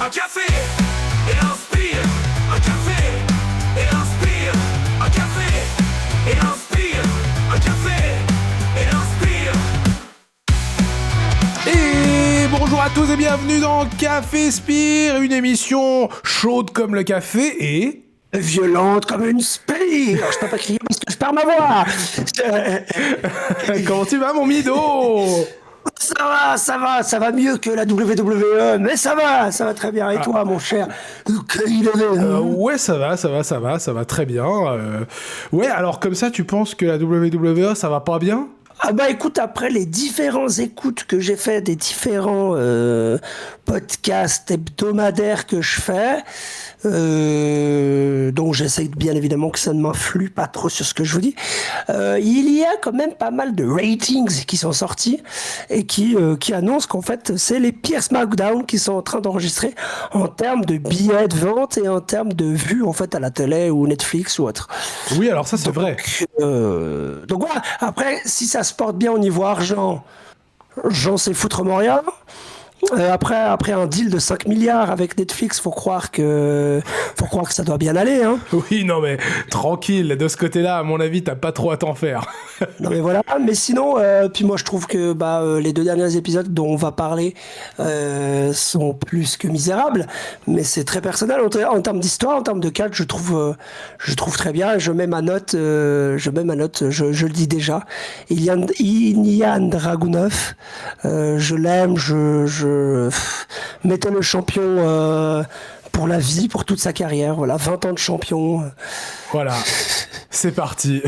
Un café et inspire. Un café et inspire. Un café et inspire. Un café et inspire. Et bonjour à tous et bienvenue dans Café Spire, une émission chaude comme le café et... violente comme une spire. Je peux pas crier parce que je perds ma voix. Comment tu vas, mon mido? Ça va mieux que la WWE, mais ça va très bien. Et toi, mon cher Ouais, ça va très bien. Ouais, alors comme ça, tu penses que la WWE, ça va pas bien? Ah bah écoute, après les différents écoutes que j'ai fait des différents podcasts hebdomadaires que je fais, donc j'essaye bien évidemment que ça ne m'influe pas trop sur ce que je vous dis, il y a quand même pas mal de ratings qui sont sortis et qui annoncent qu'en fait c'est les pires SmackDown qui sont en train d'enregistrer en termes de billets de vente et en termes de vues en fait à la télé ou Netflix ou autre. Oui, alors ça c'est vrai. Donc voilà, après si ça se porte bien au niveau argent, j'en sais foutrement rien. Après un deal de 5 milliards avec Netflix, faut croire que ça doit bien aller, hein. Oui, non mais tranquille, de ce côté-là, à mon avis, t'as pas trop à t'en faire. Non mais voilà, mais sinon, puis moi je trouve que les 2 derniers épisodes dont on va parler sont plus que misérables, mais c'est très personnel en termes d'histoire, en termes de cadre, je trouve très bien. Je mets ma note, je le dis déjà. Ilya Dragunov, je l'aime, mettons le champion pour la vie, pour toute sa carrière. Voilà, 20 ans de champion. Voilà, c'est parti.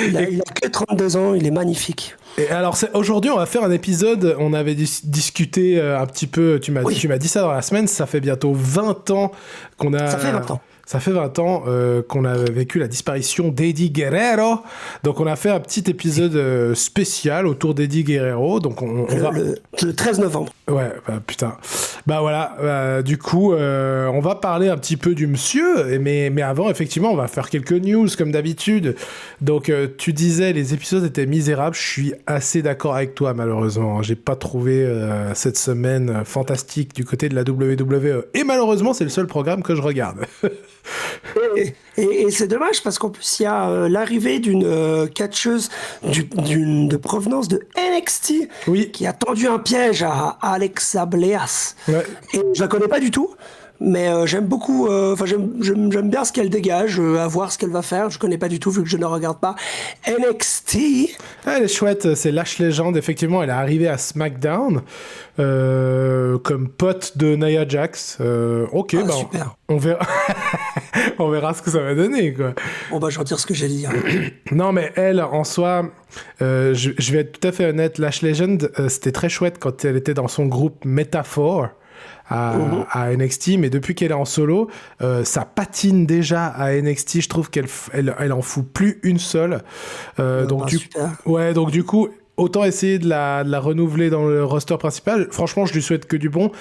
Il a que 32 ans, il est magnifique. Et alors aujourd'hui on va faire un épisode, on avait discuté un petit peu, tu m'as dit ça dans la semaine, ça fait bientôt 20 ans qu'on a... Ça fait 20 ans. Ça fait 20 ans qu'on a vécu la disparition d'Eddie Guerrero. Donc on a fait un petit épisode spécial autour d'Eddie Guerrero. Donc on va... le 13 novembre. Ouais, bah putain. Bah voilà, du coup, on va parler un petit peu du monsieur, mais avant, effectivement, on va faire quelques news, comme d'habitude. Donc, tu disais, les épisodes étaient misérables. Je suis assez d'accord avec toi, malheureusement. J'ai pas trouvé cette semaine fantastique du côté de la WWE. Et malheureusement, c'est le seul programme que je regarde. Et c'est dommage parce qu'en plus il y a l'arrivée d'une catcheuse de provenance de NXT qui a tendu un piège à Alexa Bliss. Ouais. Et je la connais pas du tout, mais j'aime beaucoup. J'aime bien ce qu'elle dégage, à voir ce qu'elle va faire. Je connais pas du tout vu que je ne regarde pas NXT. Elle est chouette, c'est Lash Legend. Effectivement, elle est arrivée à SmackDown comme pote de Nia Jax. Ok, super. On verra. On verra ce que ça va donner, quoi. Bon bah je retire ce que j'ai dit. Non mais elle, en soi, je vais être tout à fait honnête, Lash Legend, c'était très chouette quand elle était dans son groupe Metaphor à NXT, mais depuis qu'elle est en solo, ça patine déjà à NXT. Je trouve qu'elle en fout plus une seule. Donc du coup, autant essayer de la renouveler dans le roster principal. Franchement, je lui souhaite que du bon.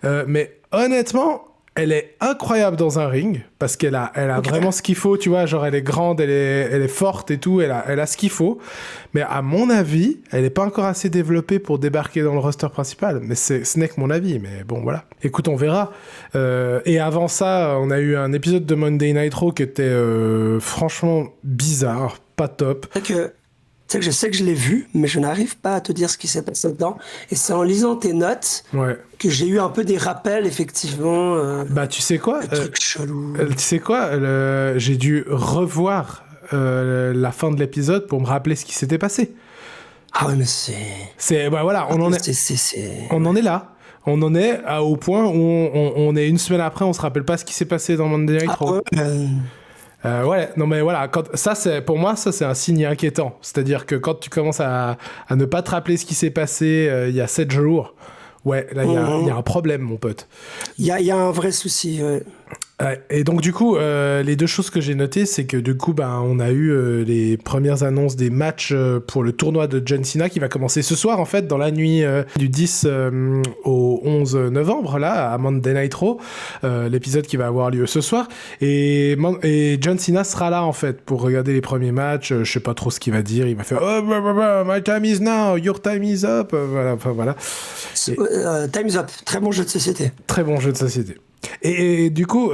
Mais honnêtement, elle est incroyable dans un ring parce qu'elle a vraiment ce qu'il faut, tu vois, genre elle est grande, elle est forte et tout, elle a ce qu'il faut. Mais à mon avis, elle est pas encore assez développée pour débarquer dans le roster principal. Mais ce n'est que mon avis, mais bon voilà. Écoute, on verra. Et avant ça, on a eu un épisode de Monday Night Raw qui était franchement bizarre, pas top. Tu sais que je sais que je l'ai vu, mais je n'arrive pas à te dire ce qui s'est passé dedans. Et c'est en lisant tes notes que j'ai eu un peu des rappels, effectivement. Bah, tu sais quoi, trucs chelous. Tu sais quoi, j'ai dû revoir la fin de l'épisode pour me rappeler ce qui s'était passé. Ah ouais, mais bah voilà, on en est là. On en est au point où on est une semaine après, on se rappelle pas ce qui s'est passé dans Monday Night Raw. Ouais, non mais voilà, pour moi, c'est un signe inquiétant. C'est-à-dire que quand tu commences à ne pas te rappeler ce qui s'est passé il y a 7 jours, ouais, là, il y a un problème, mon pote. Il y a un vrai souci, ouais. Ouais, et donc du coup, les deux choses que j'ai notées, c'est que du coup, on a eu les premières annonces des matchs pour le tournoi de John Cena qui va commencer ce soir, en fait, dans la nuit du 10 au 11 novembre, là, à Monday Night Raw, l'épisode qui va avoir lieu ce soir. Et John Cena sera là, en fait, pour regarder les premiers matchs. Je sais pas trop ce qu'il va dire. Il va faire « Oh, my time is now, your time is up ». Voilà, enfin voilà. Time's Up, très bon jeu de société. Très bon jeu de société. Et du coup,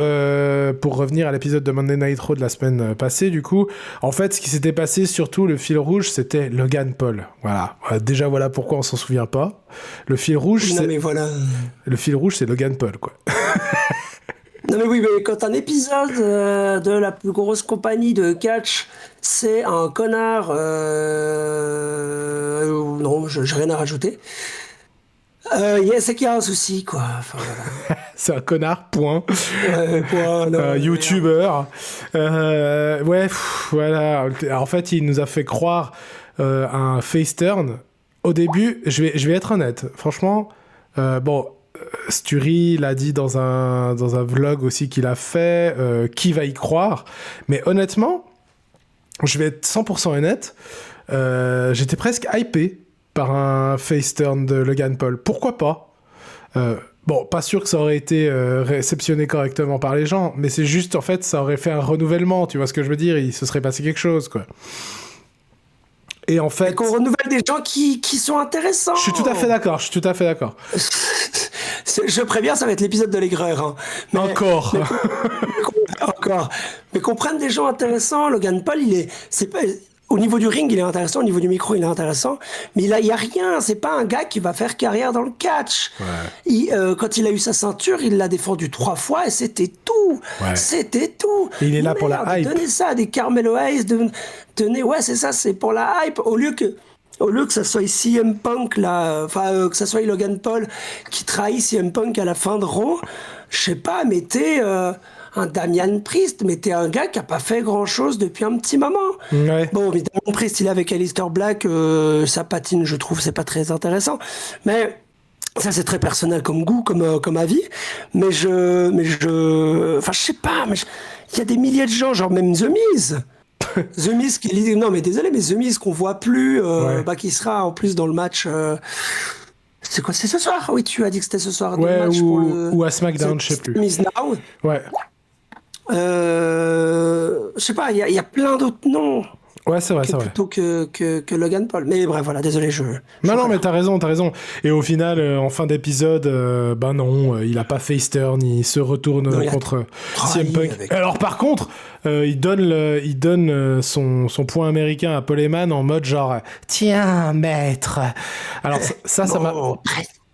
pour revenir à l'épisode de Monday Night Raw de la semaine passée, du coup, en fait, ce qui s'était passé, surtout, le fil rouge, c'était Logan Paul. Voilà. Déjà, voilà pourquoi on s'en souvient pas. Le fil rouge, Non, mais voilà. Le fil rouge, c'est Logan Paul, quoi. Non, mais oui, mais quand un épisode de la plus grosse compagnie de catch, c'est un connard. Non, j'ai rien à rajouter. C'est qu'il y a un souci, quoi. Enfin, voilà. C'est un connard, point. Voilà, YouTuber. Voilà. En fait, il nous a fait croire un face turn. Au début, je vais être honnête. Franchement, Sturi l'a dit dans un vlog aussi qu'il a fait. Qui va y croire? Mais honnêtement, je vais être 100% honnête. J'étais presque hypé par un face turn de Logan Paul. Pourquoi pas? Pas sûr que ça aurait été réceptionné correctement par les gens, mais c'est juste, en fait, ça aurait fait un renouvellement, tu vois ce que je veux dire? Il se serait passé quelque chose, quoi. Et en fait... Et qu'on renouvelle des gens qui sont intéressants. Je suis tout à fait d'accord. Je préviens, ça va être l'épisode de l'aigreur. Hein. Encore. Encore. Mais qu'on prenne des gens intéressants. Logan Paul, c'est pas... Au niveau du ring, il est intéressant. Au niveau du micro, il est intéressant. Mais là, il n'y a rien. C'est pas un gars qui va faire carrière dans le catch. Ouais. Quand il a eu sa ceinture, il l'a défendu 3 fois et c'était tout. Ouais. C'était tout. Et il est là pour la hype. Donnez ça à des Carmelo Hayes. Ouais, c'est ça, c'est pour la hype. Au lieu que ça soit CM Punk, là, que ça soit Logan Paul qui trahit CM Punk à la fin de Raw, je sais pas, mettez... un Damian Priest, mais t'es un gars qui a pas fait grand-chose depuis un petit moment. Ouais. Bon, mais Damian Priest, il est avec Aleister Black, ça patine, je trouve, c'est pas très intéressant. Mais ça, c'est très personnel comme goût, comme avis. Mais je sais pas, mais il y a des milliers de gens, genre même The Miz. The Miz non, mais désolé, mais The Miz qu'on voit plus, qui sera en plus dans le match... C'est quoi, c'est ce soir? Oui, tu as dit que c'était ce soir. Ouais, ou à SmackDown, je sais plus. Miz Now. Ouais. Je sais pas, il y a plein d'autres noms. Ouais, c'est vrai, plutôt que Logan Paul. Mais bref, voilà, désolé, Non, mais t'as raison. Et au final, en fin d'épisode, non, il a pas face turn, il se retourne contre CM Punk. Alors par contre, il donne son point américain à Paul Heyman en mode genre, tiens, maître. Alors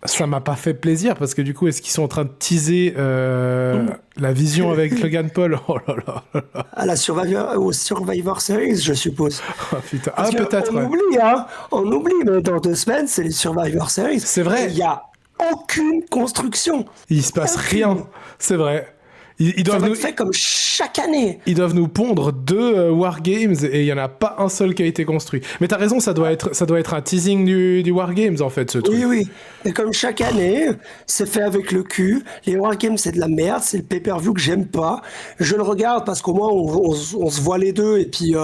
ça m'a pas fait plaisir parce que du coup, est-ce qu'ils sont en train de teaser la vision avec Logan Paul? Oh là là. À la Survivor Series, je suppose. Oh, putain. Peut-être. On oublie, mais dans 2 semaines, c'est les Survivor Series. C'est vrai. Il y a aucune construction. Il se passe rien. C'est vrai. Ils doivent nous fait comme chaque année. Ils doivent nous pondre 2 Wargames et il y en a pas un seul qui a été construit. Mais t'as raison, ça doit être un teasing du Wargames en fait, ce truc. Oui. Et comme chaque année, c'est fait avec le cul. Les Wargames, c'est de la merde. C'est le pay-per-view que j'aime pas. Je le regarde parce qu'au moins on se voit les deux et puis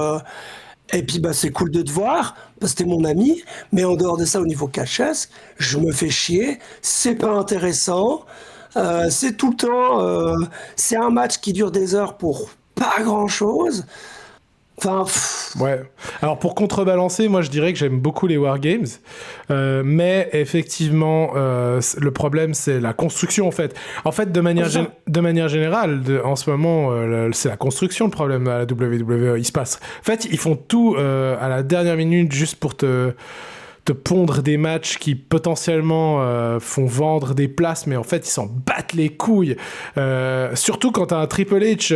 c'est cool de te voir parce que t'es mon ami. Mais en dehors de ça, au niveau catchesque, je me fais chier. C'est pas intéressant. C'est tout le temps, c'est un match qui dure des heures pour pas grand chose. Enfin, ouais. Alors pour contrebalancer, moi je dirais que j'aime beaucoup les Wargames, mais effectivement, le problème c'est la construction en fait. En fait, de manière générale, en ce moment, c'est la construction le problème à la WWE. En fait, ils font tout à la dernière minute juste pour te pondre des matchs qui potentiellement font vendre des places, mais en fait ils s'en battent les couilles, surtout quand un Triple H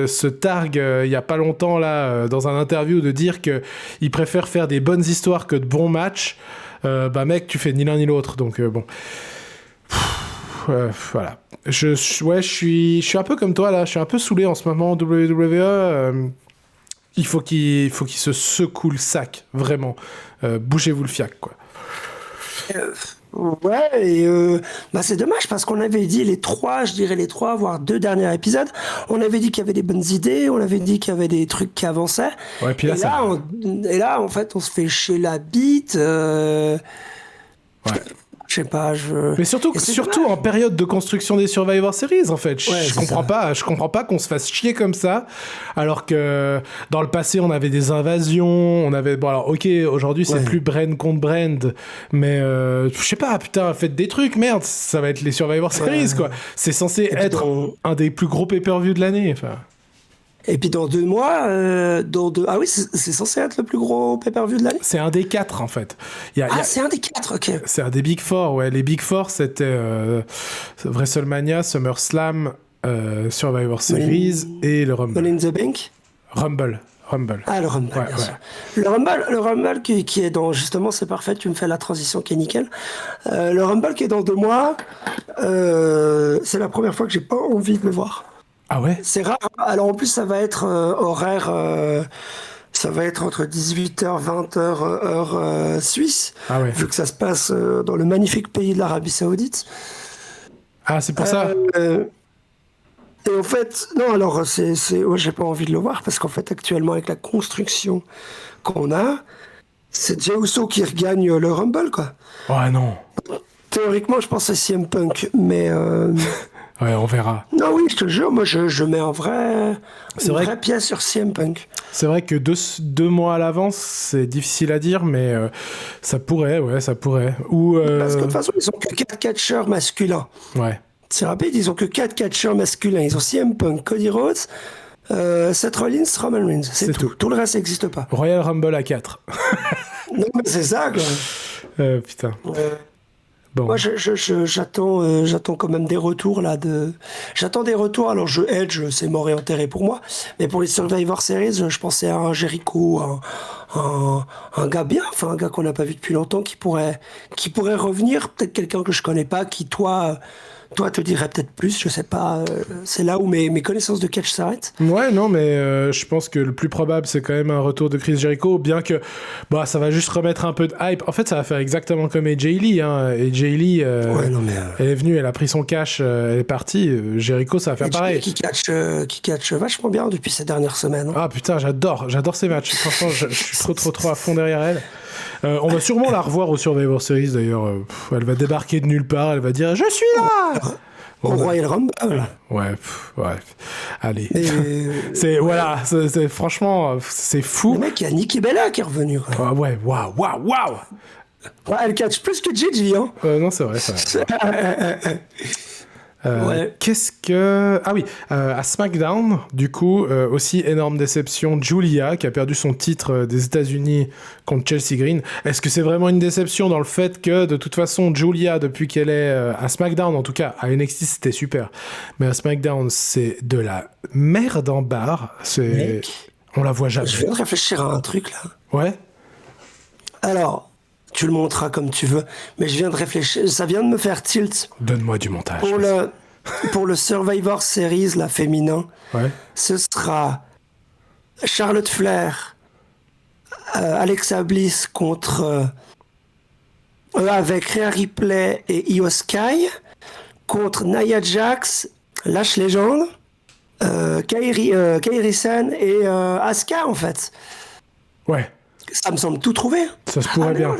se targue il y a pas longtemps là dans un interview de dire que il préfère faire des bonnes histoires que de bons matchs. Mec, tu fais ni l'un ni l'autre, donc bon. Voilà. Je suis un peu comme toi là, je suis un peu saoulé en ce moment WWE. Il faut qu'il se secoue le sac, vraiment. Bougez-vous le fiac, quoi. Ouais, et c'est dommage parce qu'on avait dit je dirais les 3, voire 2 derniers épisodes, on avait dit qu'il y avait des bonnes idées, on avait dit qu'il y avait des trucs qui avançaient. Ouais, puis là, Et là, en fait, on se fait chez la bite. Ouais. Je sais pas, Mais surtout Et c'est surtout dommage. en période de construction des Survivor Series, en fait. Ouais, Je c'est comprends ça. pas, je comprends pas qu'on se fasse chier comme ça, alors que dans le passé, on avait des invasions, on avait... Bon, alors, ok, aujourd'hui, c'est Ouais. plus brand contre brand, mais je sais pas, putain, faites des trucs, merde, ça va être les Survivor Series, quoi. C'est censé puis être un des plus gros pay-per-view de l'année, enfin... Et puis dans 2 mois, ah oui, c'est censé être le plus gros pay-per-view de l'année. C'est un des 4, en fait. C'est un des 4, ok. C'est un des Big Four, ouais. Les Big Four, c'était WrestleMania, SummerSlam, Survivor Series et le Rumble. Money in the Bank. Rumble. Ah, le Rumble, Ouais, bien ouais. sûr. Le Rumble qui est dans, justement, c'est parfait, tu me fais la transition qui est nickel. Le Rumble qui est dans 2 mois, c'est la première fois que j'ai pas envie de le voir. Ah ouais? C'est rare. Alors en plus, ça va être horaire, ça va être entre 18h, 20h, heure suisse, Ah ouais. vu que ça se passe dans le magnifique pays de l'Arabie Saoudite. Ah, c'est pour ça? Et en fait, non, alors ouais, j'ai pas envie de le voir parce qu'en fait, actuellement, avec la construction qu'on a, c'est Jey Uso qui regagne le Rumble, quoi. Ouais, non. Théoriquement, je pense que c'est CM Punk, mais Ouais, on verra. non, oui, je te jure, moi, je mets C'est une vrai vraie pièce sur CM Punk. C'est vrai que deux mois à l'avance, c'est difficile à dire, mais ça pourrait, ouais, ça pourrait. Ou... Parce que de toute façon, ils ont que 4 catcheurs masculins. Ouais. C'est rapide, ils ont que 4 catcheurs masculins. Ils ont CM Punk, Cody Rhodes, Seth Rollins, Roman Reigns. C'est tout. Tout le reste n'existe pas. Royal Rumble à 4. Non, mais c'est ça, quoi. Putain. Euh, Bon. Moi, j'attends quand même des retours là J'attends des retours. Alors, Edge, c'est mort et enterré pour moi. Mais pour les Survivor Series, je pensais à un Jericho, un gars bien, enfin un gars qu'on n'a pas vu depuis longtemps, qui pourrait revenir. Peut-être quelqu'un que je connais pas, qui toi te dirait peut-être plus. Je sais pas. C'est là où mes connaissances de catch s'arrêtent. Ouais, non, mais je pense que le plus probable, c'est quand même un retour de Chris Jericho, bien que bah, ça va juste remettre un peu de hype. En fait, ça va faire exactement comme AJ Lee. Hein. AJ Lee, Ouais, non, mais, elle est venue, elle a pris son cash, elle est partie. Jericho, ça va faire pareil. Qui catch vachement bien depuis ces dernières semaines. Hein. Ah putain, j'adore ces matchs. Franchement, je suis trop à fond derrière elle. On va sûrement la revoir au Survivor Series d'ailleurs. Elle va débarquer de nulle part, elle va dire je suis là. Au Royal Rumble. Ouais. Allez. Et, c'est franchement c'est le fou. mec, il y a Nikki Bella qui est revenu. Quoi. Ah ouais, waouh. Ouais, elle catch plus que Gigi, hein. Non, c'est vrai. Ouais. Qu'est-ce que... Ah oui, à SmackDown, du coup, aussi énorme déception, Julia, qui a perdu son titre des États-Unis contre Chelsea Green. Est-ce que c'est vraiment une déception dans le fait que, de toute façon, Julia, depuis qu'elle est à SmackDown, en tout cas, à NXT, c'était super, mais à SmackDown, c'est de la merde en barre. Mec, on la voit jamais. je viens de réfléchir à un truc, là. Ouais. Alors, tu le montreras comme tu veux, mais je viens de réfléchir, ça vient de me faire tilt. Donne-moi du montage. Pour le Survivor Series, la féminin, Ouais. ce sera Charlotte Flair, Alexa Bliss contre avec Rhea Ripley et Io Sky contre Nia Jax, Lash Legend, Kairi Sen et Asuka en fait. Ouais. Ça me semble tout trouvé. Ça se pourrait mais bien. non,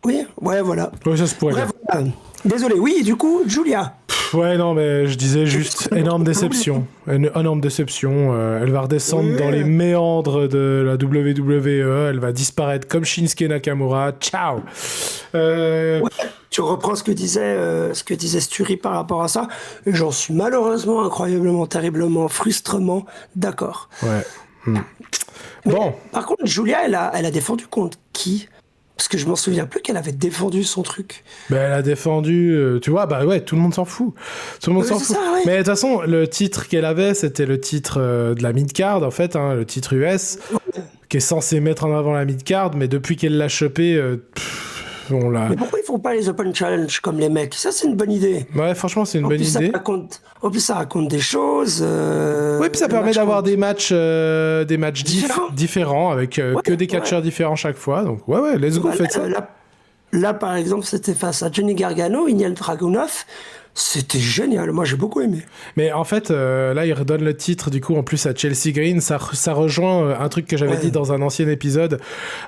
oui, ouais, voilà. Ouais, ça se pourrait Bref, bien. voilà. Désolé, oui, du coup, Julia. Ouais, non, mais je disais juste énorme déception. Une énorme déception. Elle va redescendre dans les méandres de la WWE. Elle va disparaître comme Shinsuke Nakamura. Ciao. Ouais, tu reprends ce que disait Sturi par rapport à ça, et j'en suis malheureusement, incroyablement, terriblement, frustrement d'accord. Ouais. Bon. Par contre, Julia, elle a défendu contre qui? Parce que je m'en souviens plus qu'elle avait défendu son truc. Ben, elle a défendu, tu vois, bah ouais, tout le monde s'en fout. Tout le monde Ouais, s'en c'est fout. ça, ouais. Mais de toute façon, le titre qu'elle avait, c'était le titre de la mid-card, en fait, hein, le titre US, qui est censé mettre en avant la mid-card, mais depuis qu'elle l'a chopé, on l'a... Mais pourquoi ils font pas les Open Challenge comme les mecs? Ça, c'est une bonne idée. Ouais, franchement, c'est une bonne idée. En plus, ça raconte des choses. Oui, puis ça permet d'avoir des matchs Différents. différents avec que des catcheurs différents chaque fois. Donc, ouais, let's go, faites ça. Là, par exemple, c'était face à Johnny Gargano, Ilya Dragunov. C'était génial. Moi, j'ai beaucoup aimé. Mais en fait, là, il redonne le titre, du coup, en plus à Chelsea Green. Ça rejoint un truc que j'avais dit dans un ancien épisode.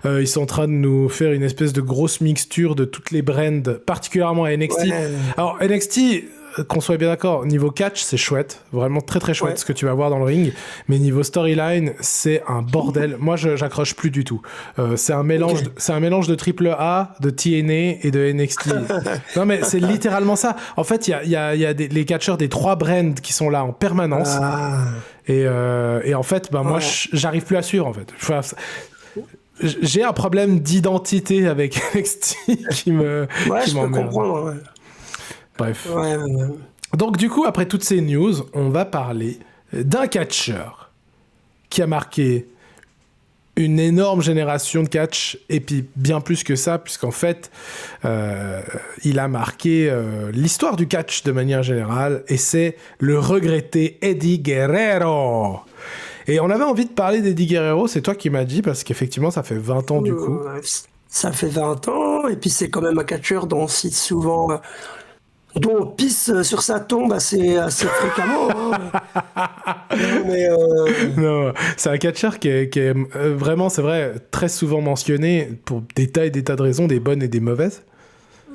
Ils sont en train de nous faire une espèce de grosse mixture de toutes les brands, particulièrement à NXT. Ouais. Alors, NXT, qu'on soit bien d'accord, niveau catch, c'est chouette. Vraiment très très chouette Ouais. ce que tu vas voir dans le ring. Mais niveau storyline, c'est un bordel. Moi, j'accroche plus du tout. C'est un mélange, Ok. c'est un mélange de AAA, de TNA et de NXT. Non, mais c'est littéralement ça. En fait, il y a les catcheurs des 3 brands qui sont là en permanence. Ah. Et en fait, moi, Ouais. j'arrive plus à suivre, en fait. Enfin, j'ai un problème d'identité avec NXT qui Ouais, qui je peux m'emmerde. comprendre. Ouais. Bref. Ouais, ouais, ouais. Donc, du coup, après toutes ces news, on va parler d'un catcheur qui a marqué une énorme génération de catch, et puis bien plus que ça, puisqu'en fait, il a marqué l'histoire du catch de manière générale, et c'est le regretté Eddie Guerrero. Et on avait envie de parler d'Eddie Guerrero, c'est toi qui m'as dit, parce qu'effectivement, ça fait 20 ans du coup. Ça fait 20 ans, et puis c'est quand même un catcheur dont on cite souvent, dont on pisse sur sa tombe assez fréquemment. Hein. Non, mais Non, c'est un catcheur qui est vraiment, c'est vrai, très souvent mentionné pour des tas et des tas de raisons, des bonnes et des mauvaises.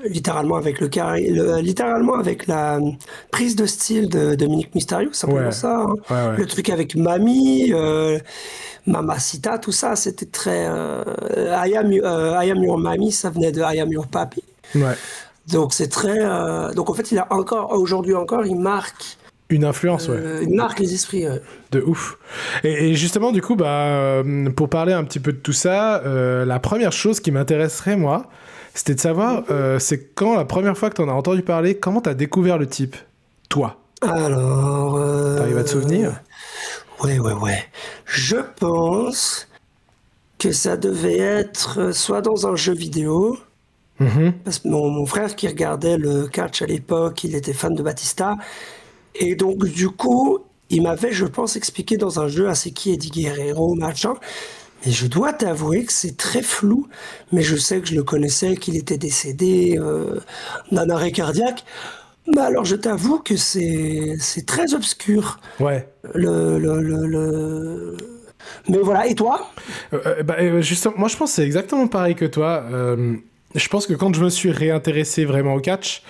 littéralement avec littéralement avec la prise de style de Dominique Mysterio, simplement Ouais. ça. Hein. Ouais. Le truc avec Mami, Mamacita, tout ça, c'était très. I am your Mami, ça venait de I am your Papi. Ouais. Donc c'est très. Donc en fait, il a encore aujourd'hui encore, il marque Une influence, ouais. il marque les esprits. De ouf. Et justement, du coup, pour parler un petit peu de tout ça, la première chose qui m'intéresserait, moi, c'était de savoir, c'est quand la première fois que t'en as entendu parler, comment t'as découvert le type? Toi. Alors. T'arrives à te souvenir? Ouais. Je pense que ça devait être soit dans un jeu vidéo, Mhm. parce que mon frère qui regardait le catch à l'époque, il était fan de Batista, et donc du coup, il m'avait, je pense, expliqué dans un jeu, c'est qui Eddie Guerrero, machin. Et je dois t'avouer que c'est très flou, mais je sais que je le connaissais, qu'il était décédé d'un arrêt cardiaque. Mais alors, je t'avoue que c'est très obscur. Ouais. Mais voilà, et toi? Justement, moi, je pense que c'est exactement pareil que toi. Je pense que quand je me suis réintéressé vraiment au catch,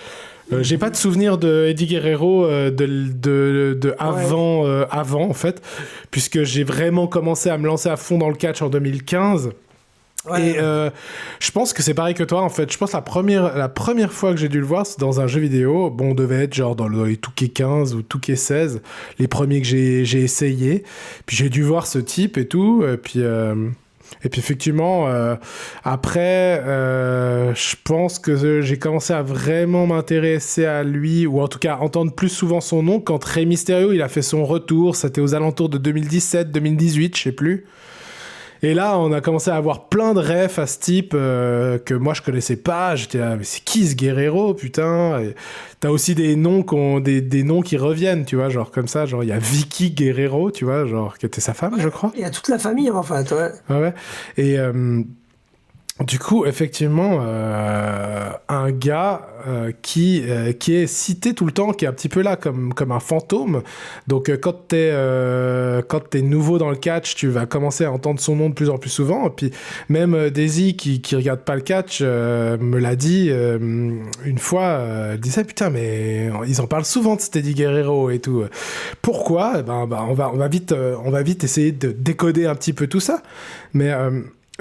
j'ai pas de souvenir de Eddie Guerrero de avant, avant, en fait, puisque j'ai vraiment commencé à me lancer à fond dans le catch en 2015. Ouais. Et je pense que c'est pareil que toi, en fait. Je pense que la première fois que j'ai dû le voir, c'est dans un jeu vidéo. Bon, on devait être genre dans les 2K15 ou 2K16, les premiers que j'ai essayé. Puis j'ai dû voir ce type et tout. Et puis effectivement, après, je pense que j'ai commencé à vraiment m'intéresser à lui, ou en tout cas entendre plus souvent son nom, quand Rey Mysterio, il a fait son retour. C'était aux alentours de 2017-2018, je sais plus. Et là, on a commencé à avoir plein de refs à ce type que moi je connaissais pas. J'étais là, mais c'est qui ce Guerrero, putain? Et t'as aussi des noms des noms qui reviennent, tu vois, genre comme ça, genre il y a Vicky Guerrero, tu vois, genre qui était sa femme, je crois. Il y a toute la famille, en fait, ouais. Ouais. Et du coup, effectivement, un gars qui est cité tout le temps, qui est un petit peu là comme un fantôme. Donc, quand t'es nouveau dans le catch, tu vas commencer à entendre son nom de plus en plus souvent. Et puis, même Daisy, qui regarde pas le catch, me l'a dit une fois. Elle disait, putain, mais ils en parlent souvent de cet Eddie Guerrero et tout. Pourquoi? On va vite essayer de décoder un petit peu tout ça. Mais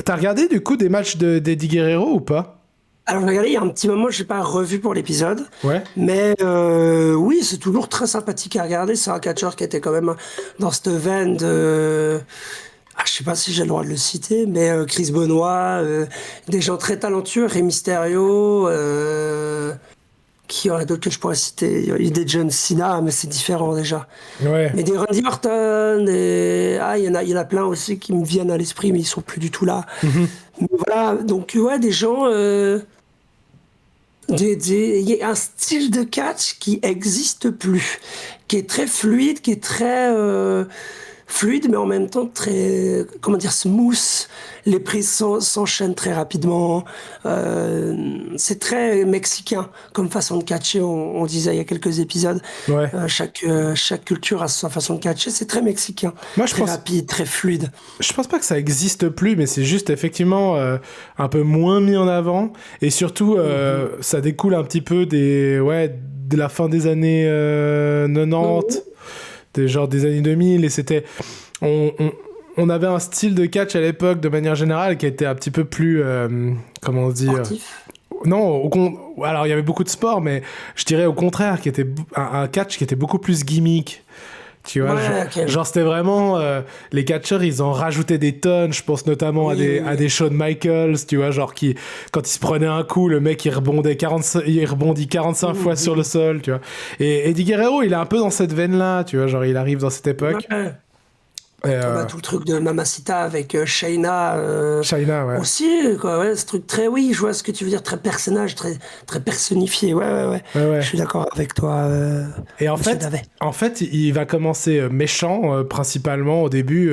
t'as regardé du coup des matchs d'Eddie Guerrero ou pas? Alors, regardez, il y a un petit moment, je n'ai pas revu pour l'épisode, Ouais. mais oui, c'est toujours très sympathique à regarder. C'est un catcheur qui était quand même dans cette veine de... je sais pas si j'ai le droit de le citer, mais Chris Benoit, des gens très talentueux, Rey Mysterio, qui y aurait d'autres que je pourrais citer? Il y a eu des John Cena, mais c'est différent déjà. Ouais. Mais des Randy Orton, il y en a plein aussi qui me viennent à l'esprit, mais ils sont plus du tout là. Mais voilà, donc ouais, des gens... il y a un style de catch qui existe plus, qui est très fluide, qui est très fluide, mais en même temps très, comment dire, smooth. Les prises s'enchaînent très rapidement. C'est très mexicain comme façon de catcher. On disait il y a quelques épisodes. Ouais. Chaque culture a sa façon de catcher. C'est très mexicain. Moi, je très pense, rapide, très fluide. je pense pas que ça existe plus, mais c'est juste effectivement un peu moins mis en avant. Et surtout, ça découle un petit peu de la fin des années 90, des années 2000. Et c'était. On avait un style de catch à l'époque, de manière générale, qui était un petit peu plus. Comment dire Sportif. Non, alors il y avait beaucoup de sport, mais je dirais au contraire, qui était un catch qui était beaucoup plus gimmick. Tu vois, Ouais, genre c'était vraiment les catcheurs, ils en rajoutaient des tonnes. Je pense notamment à des Shawn Michaels, tu vois, genre qui quand il se prenait un coup, le mec il rebondit 45 fois sur le sol, tu vois. Et Eddie Guerrero, il est un peu dans cette veine-là, tu vois, genre il arrive dans cette époque. Ouais. Et, Tout le truc de Mamacita avec Shayna Shayna, ouais. aussi, quoi, ouais, ce truc très, oui, je vois ce que tu veux dire, très personnage, très personnifié, ouais. Ouais. Je suis d'accord avec toi, Et en Monsieur fait, Davet. il va commencer méchant, principalement au début.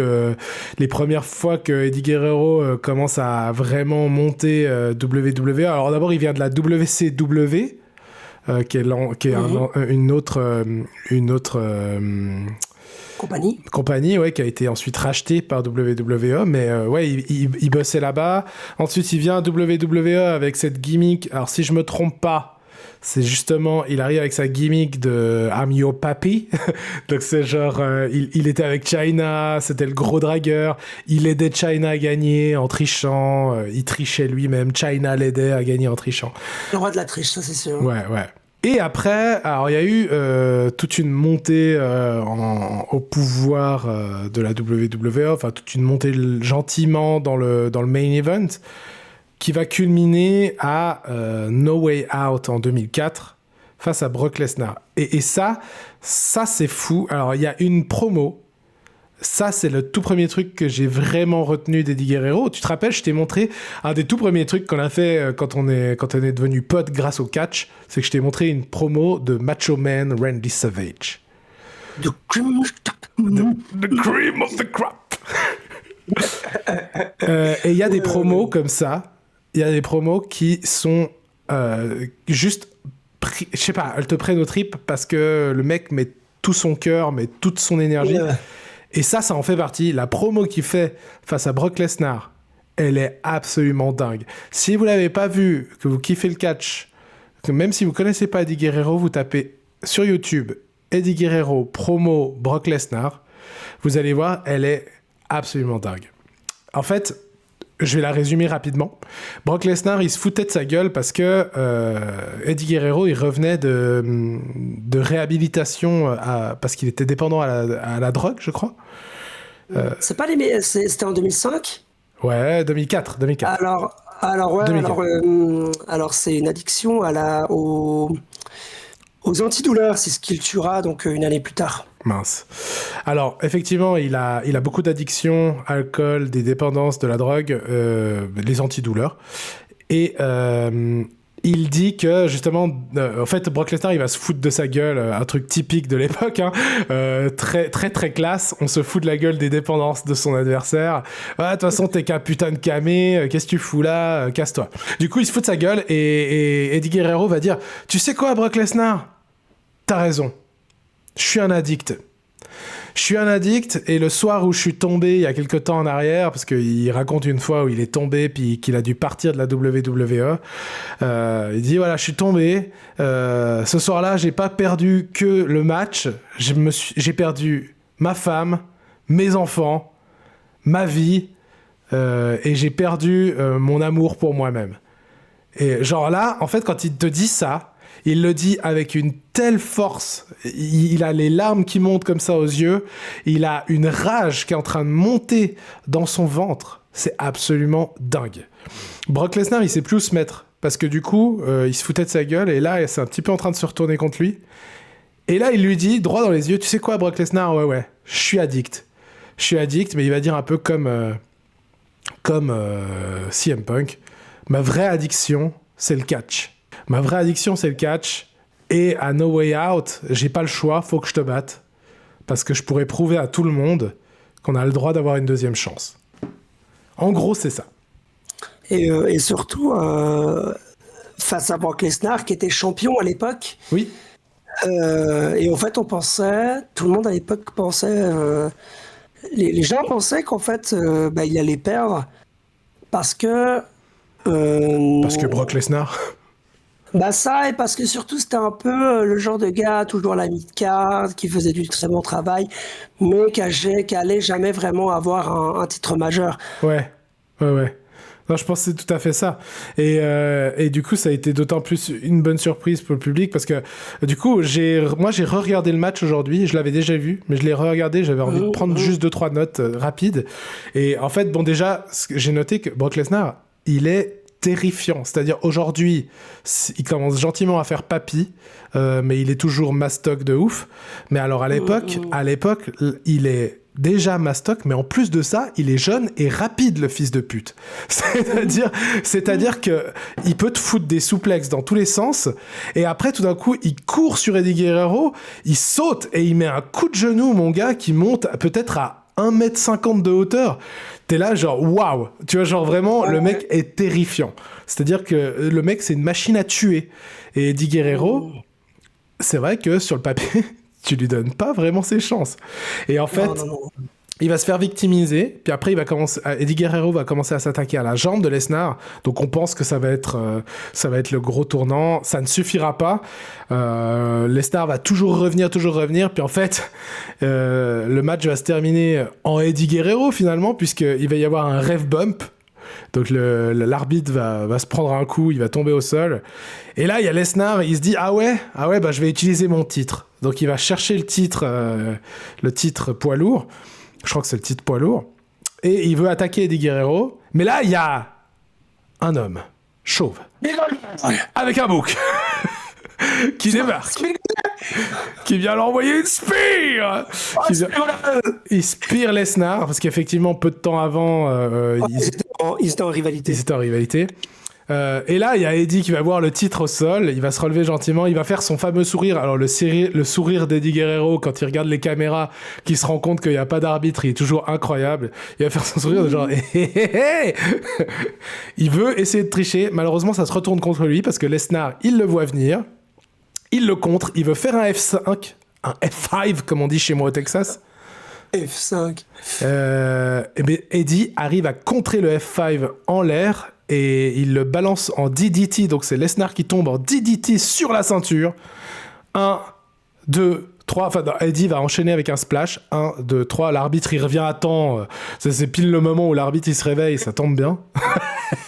Les premières fois que Eddie Guerrero commence à vraiment monter WWE. Alors d'abord, il vient de la WCW, qui est une autre compagnie, ouais, qui a été ensuite rachetée par WWE. Mais ouais, il bossait là-bas. Ensuite, il vient à WWE avec cette gimmick. Alors si je me trompe pas, c'est justement, il arrive avec sa gimmick de I'm your papi. Donc c'est genre, il était avec Chyna, c'était le gros dragueur. Il aidait Chyna à gagner en trichant. Il trichait lui-même. Chyna l'aidait à gagner en trichant. Le roi de la triche, ça c'est sûr. Ouais. Et après, alors il y a eu toute une montée au pouvoir de la WWE, enfin toute une montée gentiment dans le main event, qui va culminer à No Way Out en 2004 face à Brock Lesnar. Et ça c'est fou. Alors il y a une promo. Ça, c'est le tout premier truc que j'ai vraiment retenu d'Eddie Guerrero. Tu te rappelles, je t'ai montré un des tout premiers trucs qu'on a fait quand on est devenu potes grâce au catch, c'est que je t'ai montré une promo de Macho Man Randy Savage. The cream of the crop. Et il y a des promos comme ça. Il y a des promos qui sont juste, je sais pas, elles te prennent aux tripes parce que le mec met tout son cœur, met toute son énergie. Ouais. Et ça en fait partie. La promo qu'il fait face à Brock Lesnar, elle est absolument dingue. Si vous l'avez pas vu, que vous kiffez le catch, que même si vous connaissez pas Eddie Guerrero, vous tapez sur YouTube Eddie Guerrero promo Brock Lesnar, vous allez voir, elle est absolument dingue. En fait, je vais la résumer rapidement. Brock Lesnar, il se foutait de sa gueule parce que Eddie Guerrero, il revenait de réhabilitation parce qu'il était dépendant à la drogue, je crois. C'est pas c'était en 2005? Ouais, 2004. Alors c'est une addiction aux antidouleurs, c'est ce qu'il tuera donc une année plus tard. Mince. Alors, effectivement, il a beaucoup d'addictions, alcool, des dépendances, de la drogue, les antidouleurs. Et il dit que, justement, en fait, Brock Lesnar, il va se foutre de sa gueule, un truc typique de l'époque, hein, très, très, très classe. On se fout de la gueule des dépendances de son adversaire. Ah, de toute façon, t'es qu'un putain de camé, qu'est-ce que tu fous là, casse-toi. Du coup, il se fout de sa gueule et Eddie Guerrero va dire, tu sais quoi, Brock Lesnar ? T'as raison. Je suis un addict. Et le soir où je suis tombé, il y a quelques temps en arrière, parce qu'il raconte une fois où il est tombé puis qu'il a dû partir de la WWE, il dit voilà, je suis tombé. Ce soir-là, j'ai pas perdu que le match. J'ai perdu ma femme, mes enfants, ma vie, et j'ai perdu mon amour pour moi-même. Et genre là, en fait, quand il te dit ça, il le dit avec une telle force. Il a les larmes qui montent comme ça aux yeux. Il a une rage qui est en train de monter dans son ventre. C'est absolument dingue. Brock Lesnar, il sait plus où se mettre. Parce que du coup, il se foutait de sa gueule. Et là, c'est un petit peu en train de se retourner contre lui. Et là, il lui dit, droit dans les yeux, tu sais quoi, Brock Lesnar ? Ouais, je suis addict. Mais il va dire un peu comme CM Punk. Ma vraie addiction, c'est le catch. Et à No Way Out, j'ai pas le choix, faut que je te batte. Parce que je pourrais prouver à tout le monde qu'on a le droit d'avoir une deuxième chance. En gros, c'est ça. Et surtout, face à Brock Lesnar, qui était champion à l'époque. Oui. Et en fait, tout le monde à l'époque pensait, les gens pensaient qu'en fait, il allait perdre parce que. Parce que Brock Lesnar. Ça, et parce que surtout, c'était un peu le genre de gars, toujours à la mid-card, qui faisait du très bon travail, mais qui allait jamais vraiment avoir un titre majeur. Ouais. Non, je pense que c'est tout à fait ça. Et du coup, ça a été d'autant plus une bonne surprise pour le public parce que du coup, j'ai re-regardé le match aujourd'hui. Je l'avais déjà vu, mais je l'ai re-regardé. J'avais envie de prendre juste 2-3 notes rapides. Et en fait, bon, déjà, j'ai noté que Brock Lesnar, il est terrifiant. C'est-à-dire, aujourd'hui, il commence gentiment à faire papy, mais il est toujours mastoc de ouf. Mais alors, à l'époque, il est déjà mastoc, mais en plus de ça, il est jeune et rapide, le fils de pute. C'est-à-dire que il peut te foutre des souplexes dans tous les sens, et après, tout d'un coup, il court sur Eddie Guerrero, il saute et il met un coup de genou, mon gars, qui monte peut-être à 1m50 de hauteur. T'es là, genre, waouh! Tu vois, genre, vraiment, le mec est terrifiant. C'est-à-dire que le mec, c'est une machine à tuer. Et Eddie Guerrero, c'est vrai que sur le papier, tu lui donnes pas vraiment ses chances. Et en fait, il va se faire victimiser, puis après, Eddie Guerrero va commencer à s'attaquer à la jambe de Lesnar, donc on pense que ça va être le gros tournant. Ça ne suffira pas. Lesnar va toujours revenir, puis en fait, le match va se terminer en Eddie Guerrero, finalement, puisqu'il va y avoir un ref bump. Donc l'arbitre va se prendre un coup, il va tomber au sol. Et là, il y a Lesnar, il se dit ah ouais, je vais utiliser mon titre. Donc il va chercher le titre poids lourd. Je crois que c'est le titre poids lourd. Et il veut attaquer Eddie Guerrero. Mais là, il y a un homme chauve avec un bouc qui débarque, qui vient l'envoyer une spear. Il spear Lesnar parce qu'effectivement, peu de temps avant, ils étaient en rivalité. Et là, il y a Eddie qui va voir le titre au sol, il va se relever gentiment, il va faire son fameux sourire. Alors le sourire d'Eddie Guerrero quand il regarde les caméras, qu'il se rend compte qu'il n'y a pas d'arbitre, il est toujours incroyable. Il va faire son sourire de genre il veut essayer de tricher, malheureusement ça se retourne contre lui parce que Lesnar, il le voit venir, il le contre, il veut faire un F5, un F5 comme on dit chez moi au Texas. F5. Et bien Eddie arrive à contrer le F5 en l'air et il le balance en DDT, donc c'est Lesnar qui tombe en DDT sur la ceinture. 1, 2, 3, enfin Eddie va enchaîner avec un splash. 1, 2, 3, l'arbitre il revient à temps. C'est pile le moment où l'arbitre il se réveille, ça tombe bien.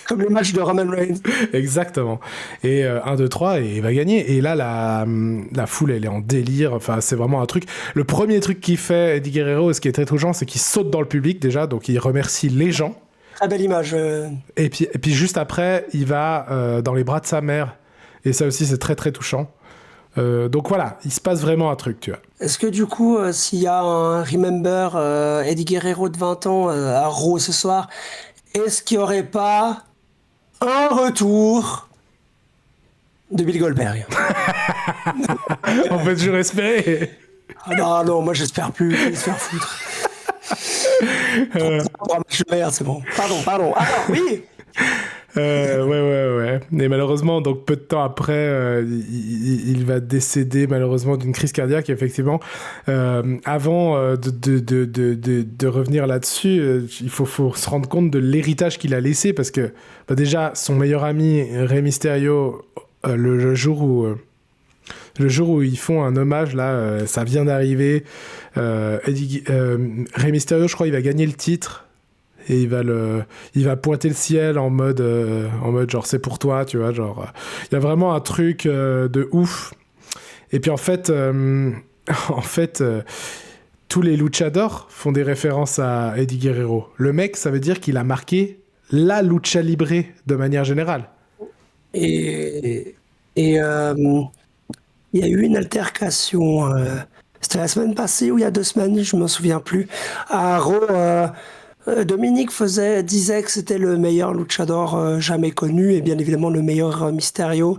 Comme le match de Roman Reigns. Exactement. Et 1, 2, 3, et il va gagner. Et là, la foule, elle est en délire. Enfin, c'est vraiment un truc. Le premier truc qu'il fait, Eddie Guerrero, et ce qui est très touchant, c'est qu'il saute dans le public déjà, donc il remercie les gens. Très belle image. Et puis juste après, il va dans les bras de sa mère. Et ça aussi, c'est très très touchant. Donc voilà, il se passe vraiment un truc, tu vois. Est-ce que du coup, s'il y a un Remember Eddie Guerrero de 20 ans à Raw ce soir, est-ce qu'il n'y aurait pas un retour de Bill Goldberg? On peut toujours espérer. Non, moi j'espère plus, je vais se faire foutre. C'est bon. Pardon. Ah oui. Ouais. Et malheureusement, donc peu de temps après, il va décéder malheureusement d'une crise cardiaque, effectivement. Avant de revenir là-dessus, il faut se rendre compte de l'héritage qu'il a laissé, parce que déjà, son meilleur ami, Rey Mysterio, le jour où ils font un hommage, là, ça vient d'arriver. Rey Mysterio, je crois, il va gagner le titre. Et il va pointer le ciel en mode genre c'est pour toi, tu vois, genre il y a vraiment un truc de ouf. Et puis en fait tous les luchadors font des références à Eddie Guerrero. Le mec, ça veut dire qu'il a marqué la lucha libre de manière générale. Et il y a eu une altercation, c'était la semaine passée ou il y a 2 semaines, je me souviens plus, à Raw. Dominique disait que c'était le meilleur luchador jamais connu, et bien évidemment le meilleur Mysterio.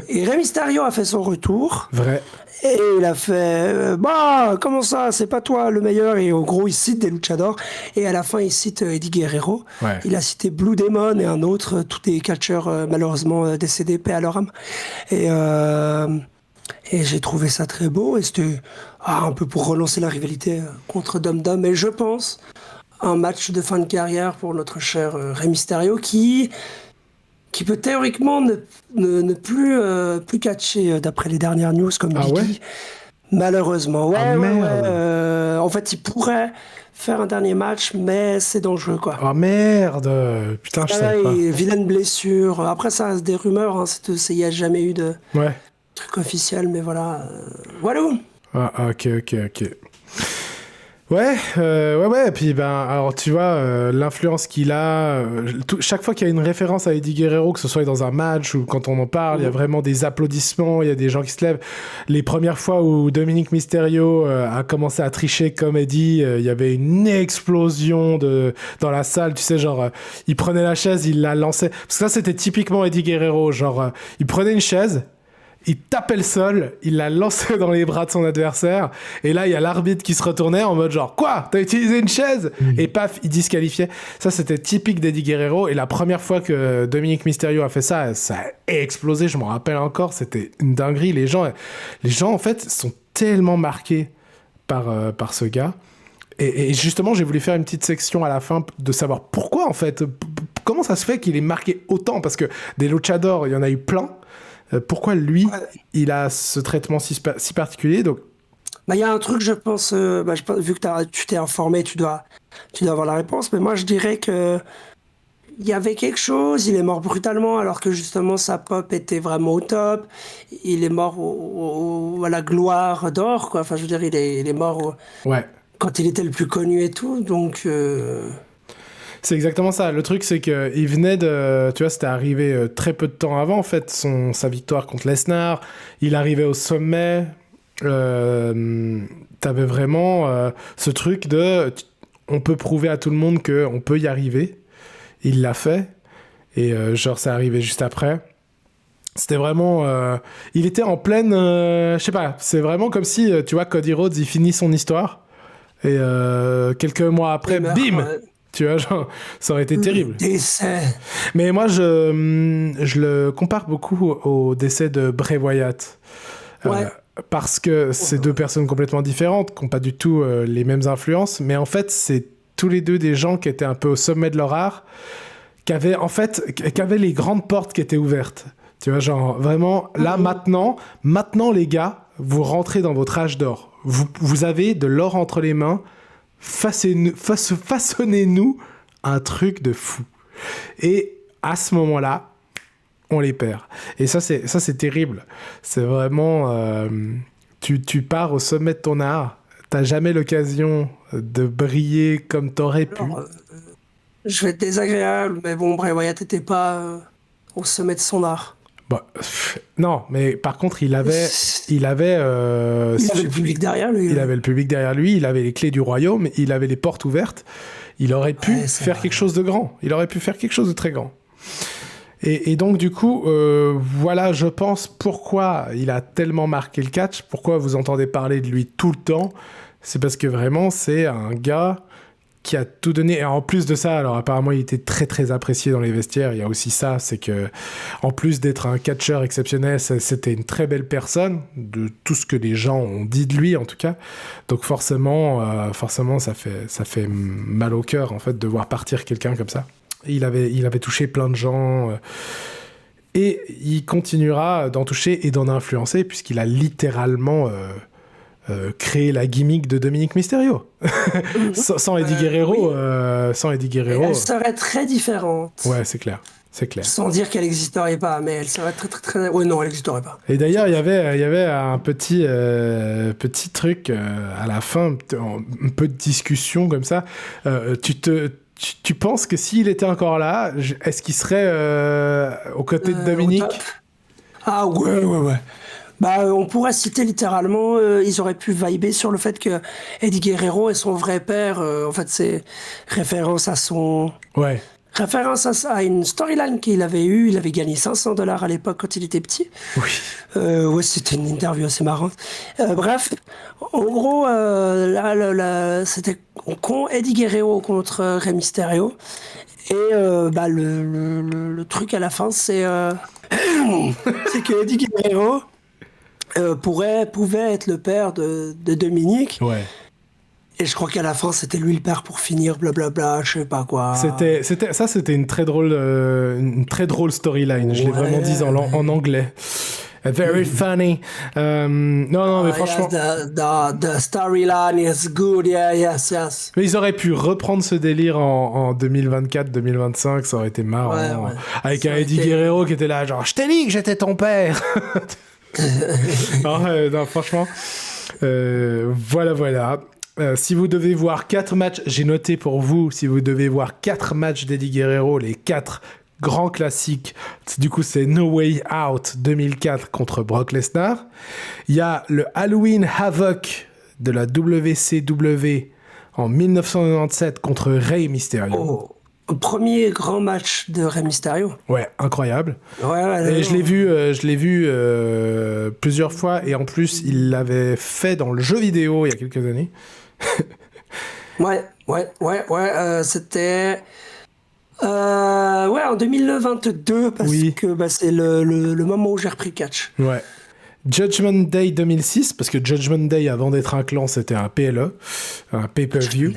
Et Rey Mysterio a fait son retour. Vrai. Et il a fait bah, comment ça, c'est pas toi le meilleur? Et en gros, il cite des luchadors. Et à la fin, il cite Eddie Guerrero. Ouais. Il a cité Blue Demon et un autre, tous des catcheurs malheureusement décédés, paix à leur âme. Et, euh, et j'ai trouvé ça très beau. Et c'était un peu pour relancer la rivalité contre Dom Dom. Et je pense un match de fin de carrière pour notre cher Rey Mysterio qui peut théoriquement ne plus catcher d'après les dernières news comme Ah Biggie. ouais? Malheureusement. Ouais, Ah, ouais, ouais. merde. En fait, il pourrait faire un dernier match, mais c'est dangereux, quoi. Ah merde! Putain, je savais pas. Et vilaine blessure. Après, ça reste des rumeurs. Hein. Il n'y a jamais eu de Ouais. truc officiel, mais voilà. Voilà. Ok. Ouais, ouais. Et puis, ben, alors, tu vois, l'influence qu'il a. Chaque fois qu'il y a une référence à Eddie Guerrero, que ce soit dans un match ou quand on en parle, il y a vraiment des applaudissements, il y a des gens qui se lèvent. Les premières fois où Dominic Mysterio a commencé à tricher comme Eddie, il y avait une explosion dans la salle. Tu sais, genre, il prenait la chaise, il la lançait. Parce que ça, c'était typiquement Eddie Guerrero. Genre, il prenait une chaise. Il tapait le sol, il la lançait dans les bras de son adversaire, et là il y a l'arbitre qui se retournait en mode genre quoi, t'as utilisé une chaise, et paf, il disqualifiait. Ça c'était typique d'Eddie Guerrero, et la première fois que Dominic Mysterio a fait ça, ça a explosé, je m'en rappelle encore, c'était une dinguerie. Les gens en fait sont tellement marqués par ce gars. Et justement, j'ai voulu faire une petite section à la fin de savoir pourquoi en fait, comment ça se fait qu'il est marqué autant, parce que des luchadors, il y en a eu plein. Pourquoi lui, il a ce traitement si particulier? Donc, Bah, il y a un truc, je pense, vu que tu t'es informé, tu dois avoir la réponse, mais moi je dirais que il y avait quelque chose, il est mort brutalement alors que justement sa pop était vraiment au top, il est mort à la gloire d'or, quoi. Enfin, je veux dire, il est mort ouais. quand il était le plus connu et tout, donc... C'est exactement ça. Le truc, c'est qu'il venait de... Tu vois, c'était arrivé très peu de temps avant, en fait, sa victoire contre Lesnar. Il arrivait au sommet. T'avais vraiment ce truc de... On peut prouver à tout le monde qu'on peut y arriver. Il l'a fait. Et genre, ça arrivait juste après. C'était vraiment... il était en pleine... je sais pas, c'est vraiment comme si, tu vois, Cody Rhodes, il finit son histoire. Et quelques mois après, bim Tu vois, genre, ça aurait été terrible. Décès. Mais moi, je le compare beaucoup au décès de Bray Wyatt. Ouais. Parce que c'est deux personnes complètement différentes, qui n'ont pas du tout les mêmes influences. Mais en fait, c'est tous les deux des gens qui étaient un peu au sommet de leur art, qui avaient les grandes portes qui étaient ouvertes. Tu vois, genre, vraiment, là, maintenant, les gars, vous rentrez dans votre âge d'or. Vous avez de l'or entre les mains. Façonnez-nous un truc de fou. Et à ce moment-là, on les perd. Et ça, c'est terrible. C'est vraiment... tu pars au sommet de ton art. T'as jamais l'occasion de briller comme t'aurais pu. Alors, je vais être désagréable, mais bon, Bray Wyatt n'était pas au sommet de son art. Bah, non, mais par contre, il avait le public derrière lui. Il avait le public derrière lui, il avait les clés du royaume, il avait les portes ouvertes. Il aurait pu faire quelque chose de grand. Il aurait pu faire quelque chose de très grand. Et donc, du coup, voilà, je pense pourquoi il a tellement marqué le catch, pourquoi vous entendez parler de lui tout le temps. C'est parce que vraiment, c'est un gars qui a tout donné. Et en plus de ça, alors apparemment, il était très très apprécié dans les vestiaires. Il y a aussi ça, c'est que en plus d'être un catcheur exceptionnel, c'était une très belle personne, de tout ce que les gens ont dit de lui en tout cas. Donc forcément, ça fait mal au cœur en fait de voir partir quelqu'un comme ça. Il avait touché plein de gens. Et il continuera d'en toucher et d'en influencer puisqu'il a littéralement créé la gimmick de Dominic Mysterio. sans Eddie Guerrero, Elle serait très différente. Ouais, c'est clair. Sans dire qu'elle n'existerait pas, mais elle serait très très très... Ouais, non, elle n'existerait pas. Et d'ailleurs, il y avait un petit truc à la fin, un peu de discussion comme ça. Tu penses que s'il était encore là, est-ce qu'il serait aux côtés de Dominique? Ah ouais. Bah, on pourrait citer littéralement, ils auraient pu vibrer sur le fait que Eddie Guerrero est son vrai père. En fait, c'est référence à son référence à une storyline qu'il avait eue. Il avait gagné $500 à l'époque quand il était petit. Oui. Ouais, c'était une interview assez marrante. Bref, en gros, c'était Eddie Guerrero contre Rey Mysterio. Et le truc à la fin, c'est c'est que Eddie Guerrero pouvait être le père de Dominique. Ouais. Et je crois qu'à la fin, c'était lui le père pour finir, blablabla, je sais pas quoi. C'était une très drôle storyline. Je l'ai vraiment dit en anglais. Very funny. Non, mais franchement. The storyline is good, yeah, yes. Mais ils auraient pu reprendre ce délire en 2024-2025, ça aurait été marrant. Ouais. Avec Ça un aurait Eddie été- Guerrero qui était là, genre, je t'ai dit que j'étais ton père. Non, franchement. Voilà. Si vous devez voir 4 matchs, j'ai noté pour vous, si vous devez voir 4 matchs d'Eddie Guerrero, les 4 grands classiques, du coup c'est No Way Out 2004 contre Brock Lesnar. Il y a le Halloween Havoc de la WCW en 1997 contre Rey Mysterio. Premier grand match de Rey Mysterio. Ouais, incroyable. Ouais, Et je l'ai vu plusieurs fois, et en plus il l'avait fait dans le jeu vidéo il y a quelques années. Ouais, c'était... en 2022, parce Oui. que c'est le moment où j'ai repris le catch. Ouais. Judgment Day 2006, parce que Judgment Day, avant d'être un clan, c'était un PLE, un pay-per-view.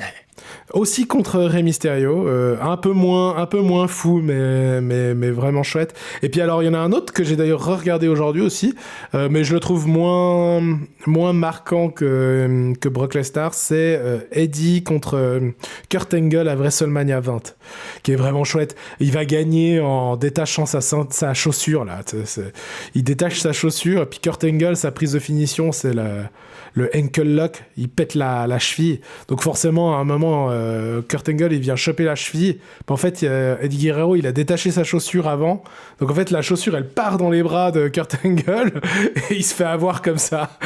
Aussi contre Rey Mysterio, un peu moins fou, mais vraiment chouette. Et puis alors, il y en a un autre que j'ai d'ailleurs re-regardé aujourd'hui aussi, mais je le trouve moins marquant que Brock Lesnar, c'est Eddie contre Kurt Angle à WrestleMania 20, qui est vraiment chouette. Il va gagner en détachant sa chaussure, là. Il détache sa chaussure, et puis Kurt Angle, sa prise de finition, c'est le ankle lock, il pète la cheville. Donc forcément, à un moment, Kurt Angle, il vient choper la cheville. Puis en fait, Eddie Guerrero, il a détaché sa chaussure avant. Donc en fait, la chaussure, elle part dans les bras de Kurt Angle et il se fait avoir comme ça.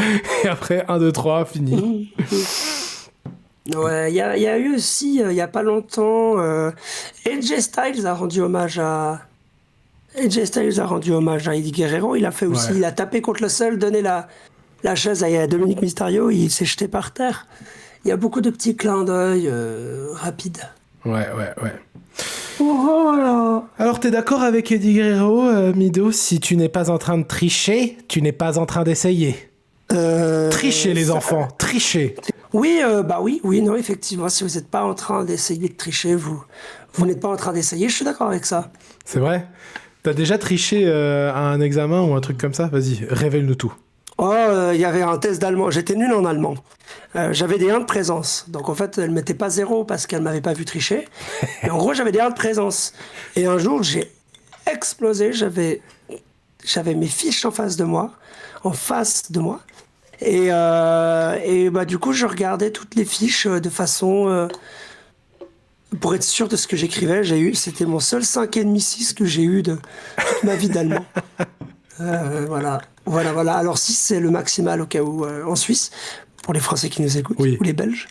Et après, 1, 2, 3, fini. Ouais, il y a eu aussi, il y a pas longtemps, AJ Styles a rendu hommage à Eddie Guerrero. Il a fait aussi, Ouais. il a tapé contre le sol, donné la chaise à Dominique Mysterio, il s'est jeté par terre. Il y a beaucoup de petits clins d'œil rapides. Ouais. Voilà. Alors, t'es d'accord avec Eddie Guerrero, Mido? Si tu n'es pas en train de tricher, tu n'es pas en train d'essayer. Trichez, les enfants, trichez. Oui, non, effectivement, si vous n'êtes pas en train d'essayer de tricher, vous n'êtes pas en train d'essayer, je suis d'accord avec ça. C'est vrai? T'as déjà triché à un examen ou un truc comme ça? Vas-y, révèle-nous tout. Il y avait un test d'allemand, j'étais nul en allemand. J'avais des 1 de présence, donc en fait, elle mettait pas 0 parce qu'elle m'avait pas vu tricher. Mais en gros, j'avais des 1 de présence. Et un jour, j'ai explosé, j'avais mes fiches en face de moi. Et du coup, je regardais toutes les fiches de façon... pour être sûr de ce que j'écrivais, c'était mon seul 5,5, 6 que j'ai eu de toute ma vie d'allemand. Voilà. Alors 6, c'est le maximal au cas où en Suisse, pour les Français qui nous écoutent, Oui. ou les Belges.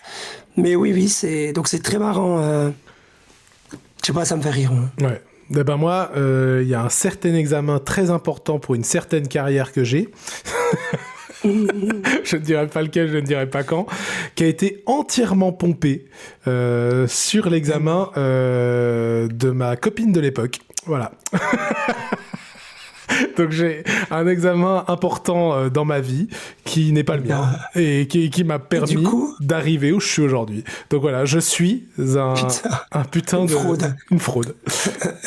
Mais oui, c'est très marrant. Je sais pas, ça me fait rire. Ouais. Eh ben moi, il y a un certain examen très important pour une certaine carrière que j'ai. Je ne dirai pas lequel, je ne dirai pas quand, qui a été entièrement pompé sur l'examen de ma copine de l'époque. Voilà. Donc j'ai un examen important dans ma vie qui n'est pas le mien et qui m'a permis d'arriver où je suis aujourd'hui. Donc voilà, je suis un putain de fraude. Une fraude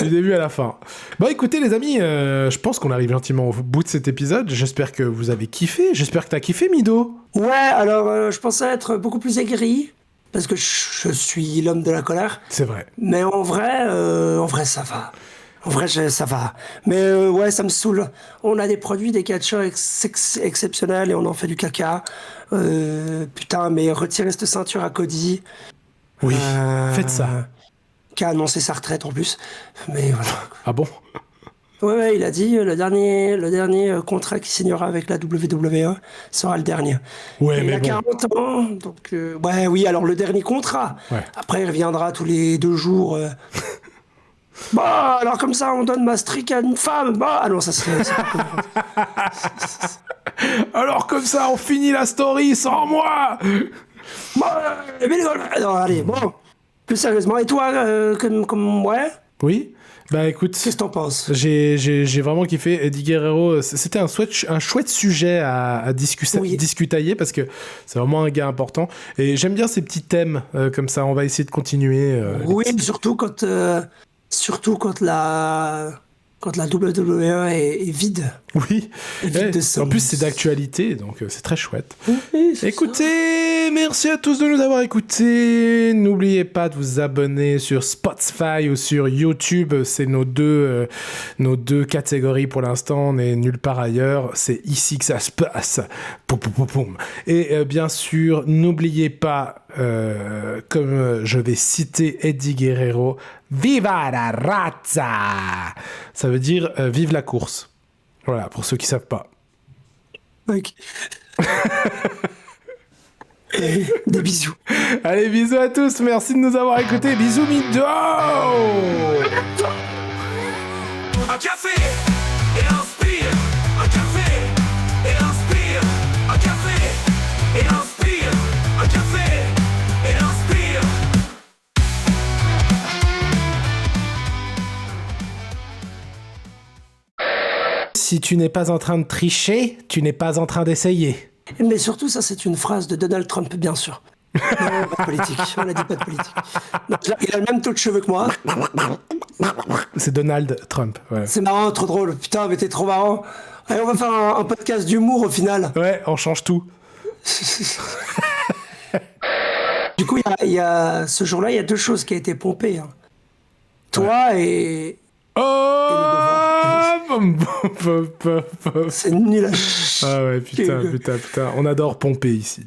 du début à la fin. Bon, écoutez les amis, je pense qu'on arrive gentiment au bout de cet épisode. J'espère que vous avez kiffé. J'espère que t'as kiffé, Mido. Ouais, alors je pensais être beaucoup plus aigri parce que je suis l'homme de la colère. C'est vrai. Mais en vrai, ça va. En vrai, ça va. Mais ouais, ça me saoule. On a des produits, des catcheurs exceptionnels et on en fait du caca. Putain, mais retirez cette ceinture à Cody. Oui, faites ça. Qui a annoncé sa retraite en plus. Mais voilà. Ah bon? Ouais, il a dit le dernier contrat qu'il signera avec la WWE sera le dernier. Ouais, il mais a bon. 40 ans, donc oui, alors le dernier contrat. Ouais. Après, il reviendra tous les 2 jours Bah, alors comme ça, on donne ma strict à une femme. Bah, ah non, ça c'est pas cohérent. Alors comme ça, on finit la story sans moi. Bah, mais non, allez, bon. Plus sérieusement, et toi, comme ouais, Oui. Bah écoute, qu'est-ce que t'en penses? j'ai vraiment kiffé Eddie Guerrero. C'était un chouette sujet à Oui. discutailler parce que c'est vraiment un gars important. Et j'aime bien ces petits thèmes comme ça. On va essayer de continuer. Oui, surtout quand la WWE est vide. Oui. Est vide de En son- plus, c'est d'actualité, donc c'est très chouette. Oui, c'est Écoutez, merci à tous de nous avoir écoutés. N'oubliez pas de vous abonner sur Spotify ou sur YouTube. C'est nos deux catégories pour l'instant. On n'est nulle part ailleurs. C'est ici que ça se passe. Poum, poum, poum, poum. Et bien sûr, n'oubliez pas, comme je vais citer Eddie Guerrero, Viva la razza! Ça veut dire vive la course. Voilà, pour ceux qui savent pas. ça. Ok. Des bisous. Allez, bisous à tous, merci de nous avoir écoutés. Bisous, Mido! Un café et un spire. Un café et un spire. Un café et un spire. Un café et un spire. Si tu n'es pas en train de tricher, tu n'es pas en train d'essayer. Mais surtout, ça, c'est une phrase de Donald Trump, bien sûr. Non, pas de politique. On a dit pas de politique. Non, il a le même taux de cheveux que moi. C'est Donald Trump. Ouais, C'est marrant, trop drôle. Putain, mais t'es trop marrant. Allez, on va faire un podcast d'humour au final. ouais, on change tout. Du coup, ce jour-là, il y a deux choses qui ont été pompées. Hein. Toi et... Oh! C'est nul à Ah ouais, putain. On adore pomper ici.